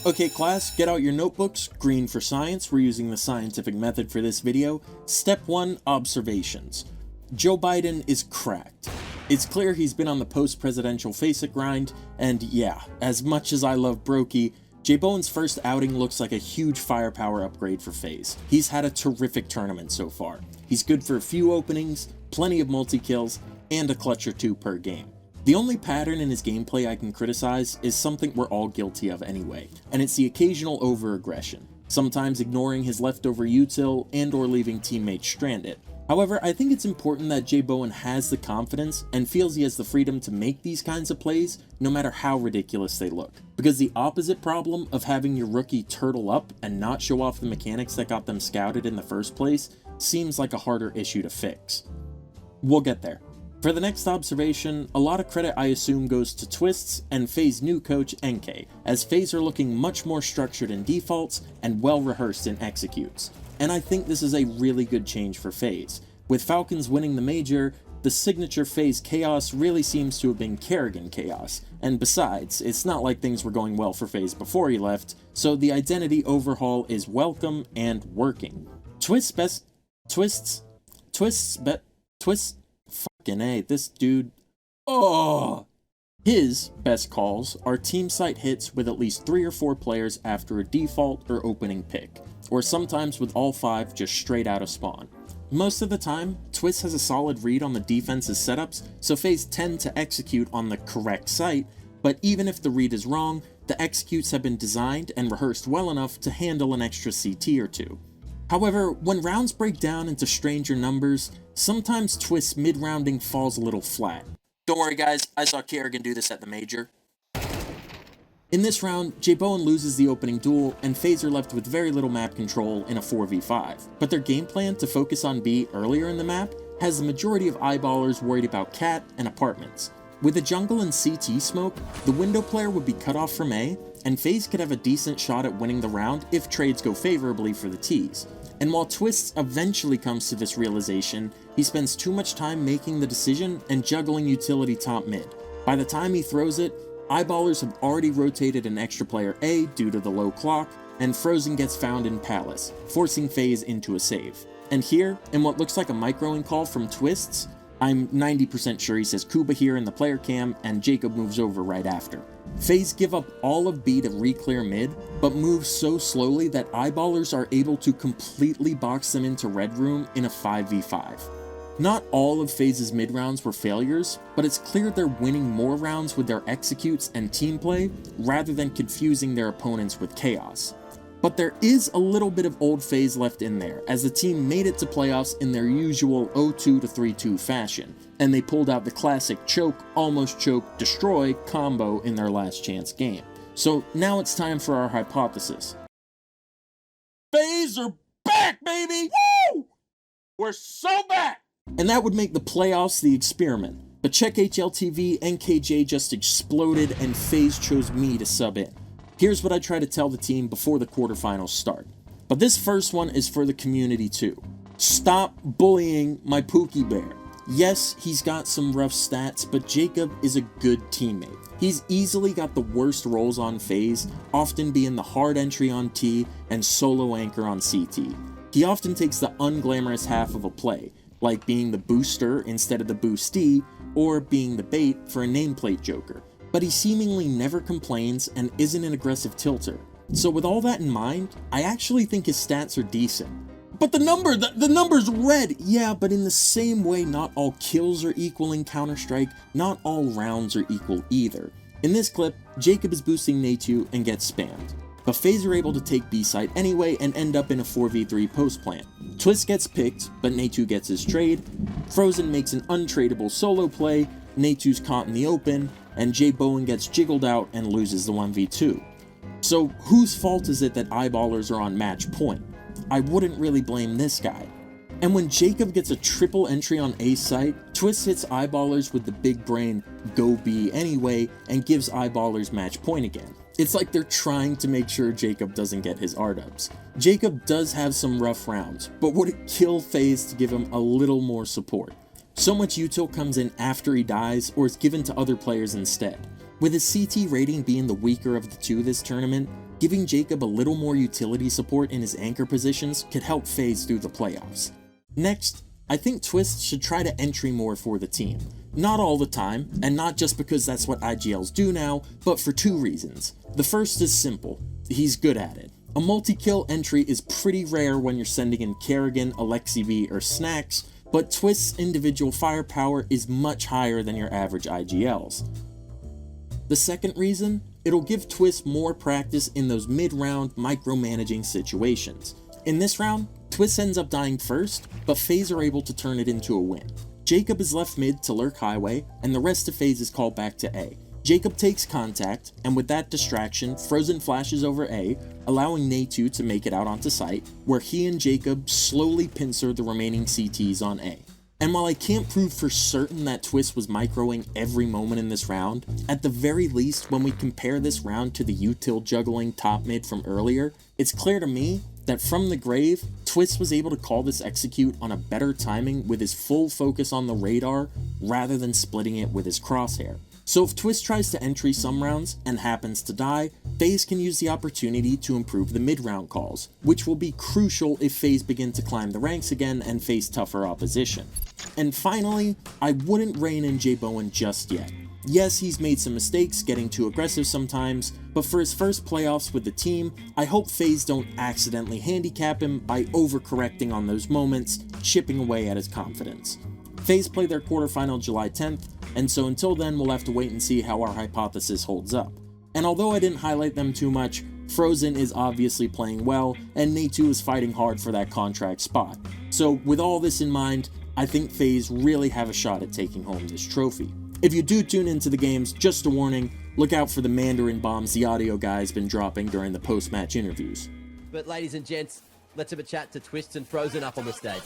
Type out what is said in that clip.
Okay class, get out your notebooks, green for science, we're using the scientific method for this video. Step 1, observations. Joe Biden is cracked. It's clear he's been on the post-presidential face-it grind, and yeah, as much as I love Brokey, JBOEN's first outing looks like a huge firepower upgrade for FaZe. He's had a terrific tournament so far. He's good for a few openings, plenty of multi-kills, and a clutch or two per game. The only pattern in his gameplay I can criticize is something we're all guilty of anyway, and it's the occasional over-aggression, sometimes ignoring his leftover util and or leaving teammates stranded. However, I think it's important that JBOEN has the confidence and feels he has the freedom to make these kinds of plays no matter how ridiculous they look. Because the opposite problem of having your rookie turtle up and not show off the mechanics that got them scouted in the first place seems like a harder issue to fix. We'll get there. For the next observation, a lot of credit I assume goes to Twists and FaZe new coach NK, as FaZe are looking much more structured in defaults and well rehearsed in executes. And I think this is a really good change for FaZe. With Falcons winning the major, the signature FaZe chaos really seems to have been Kerrigan chaos, and besides, it's not like things were going well for FaZe before he left, so the identity overhaul is welcome and working. Fucking A, this dude, his best calls are team site hits with at least 3 or 4 players after a default or opening pick, or sometimes with all 5 just straight out of spawn. Most of the time, Twist has a solid read on the defense's setups, so FaZe tend to execute on the correct site, but even if the read is wrong, the executes have been designed and rehearsed well enough to handle an extra CT or 2. However, when rounds break down into stranger numbers, sometimes Twist's mid-rounding falls a little flat. Don't worry guys, I saw Kerrigan do this at the major. In this round, JBOEN loses the opening duel, and FaZe are left with very little map control in a 4v5, but their game plan to focus on B earlier in the map has the majority of eyeballers worried about Cat and apartments. With the jungle and CT smoke, the window player would be cut off from A, and FaZe could have a decent shot at winning the round if trades go favorably for the Ts. And while Twists eventually comes to this realization, he spends too much time making the decision and juggling utility top mid. By the time he throws it, eyeballers have already rotated an extra player A due to the low clock, and Frozen gets found in Palace, forcing FaZe into a save. And here, in what looks like a microing call from Twists, I'm 90% sure he says Kuba here in the player cam, and Jacob moves over right after. FaZe give up all of B to re-clear mid, but move so slowly that eyeballers are able to completely box them into Red Room in a 5v5. Not all of FaZe's mid rounds were failures, but it's clear they're winning more rounds with their executes and team play, rather than confusing their opponents with chaos. But there is a little bit of old FaZe left in there, as the team made it to playoffs in their usual 0-2 to 3-2 fashion, and they pulled out the classic choke, almost choke, destroy combo in their last chance game. So now it's time for our hypothesis. FaZe are back, baby! Woo! We're so back! And that would make the playoffs the experiment. But check HLTV, NKJ just exploded, and FaZe chose me to sub in. Here's what I try to tell the team before the quarterfinals start. But this first one is for the community too. Stop bullying my Pookie Bear. Yes, he's got some rough stats, but Jacob is a good teammate. He's easily got the worst roles on FaZe, often being the hard entry on T and solo anchor on CT. He often takes the unglamorous half of a play, like being the booster instead of the boostee, or being the bait for a nameplate joker. But he seemingly never complains and isn't an aggressive tilter. So with all that in mind, I actually think his stats are decent. But the number's red! Yeah, but in the same way not all kills are equal in Counter-Strike, not all rounds are equal either. In this clip, Jacob is boosting Natu and gets spammed. But FaZe are able to take B site anyway and end up in a 4v3 post plan. Twist gets picked, but Natu gets his trade, Frozen makes an untradeable solo play, Natu's caught in the open, and JBOEN gets jiggled out and loses the 1v2. So whose fault is it that eyeballers are on match point? I wouldn't really blame this guy. And when Jacob gets a triple entry on A site, Twist hits eyeballers with the big brain go B anyway and gives eyeballers match point again. It's like they're trying to make sure Jacob doesn't get his R-dubs. Jacob does have some rough rounds, but would it kill FaZe to give him a little more support? So much util comes in after he dies or is given to other players instead. With his CT rating being the weaker of the two this tournament, giving Jacob a little more utility support in his anchor positions could help FaZe through the playoffs. Next, I think Twist should try to entry more for the team. Not all the time, and not just because that's what IGLs do now, but for two reasons. The first is simple, he's good at it. A multi-kill entry is pretty rare when you're sending in Kerrigan, AlexiB, or Snacks, but Twist's individual firepower is much higher than your average IGLs. The second reason, it'll give Twist more practice in those mid-round micromanaging situations. In this round, Twist ends up dying first, but FaZe are able to turn it into a win. Jacob is left mid to lurk highway, and the rest of FaZe is called back to A. Jacob takes contact, and with that distraction, Frozen flashes over A, allowing Natu to make it out onto site, where he and Jacob slowly pincer the remaining CTs on A. And while I can't prove for certain that Twist was microing every moment in this round, at the very least when we compare this round to the util juggling top mid from earlier, it's clear to me that from the grave, Twist was able to call this execute on a better timing with his full focus on the radar rather than splitting it with his crosshair. So if Twist tries to entry some rounds and happens to die, FaZe can use the opportunity to improve the mid-round calls, which will be crucial if FaZe begin to climb the ranks again and face tougher opposition. And finally, I wouldn't rein in JBOEN just yet. Yes, he's made some mistakes, getting too aggressive sometimes, but for his first playoffs with the team, I hope FaZe don't accidentally handicap him by overcorrecting on those moments, chipping away at his confidence. FaZe play their quarterfinal July 10th, and so until then we'll have to wait and see how our hypothesis holds up. And although I didn't highlight them too much, Frozen is obviously playing well, and Natu is fighting hard for that contract spot. So with all this in mind, I think FaZe really have a shot at taking home this trophy. If you do tune into the games, just a warning, look out for the Mandarin bombs the audio guy's been dropping during the post-match interviews. But ladies and gents, let's have a chat to Twist and Frozen up on the stage.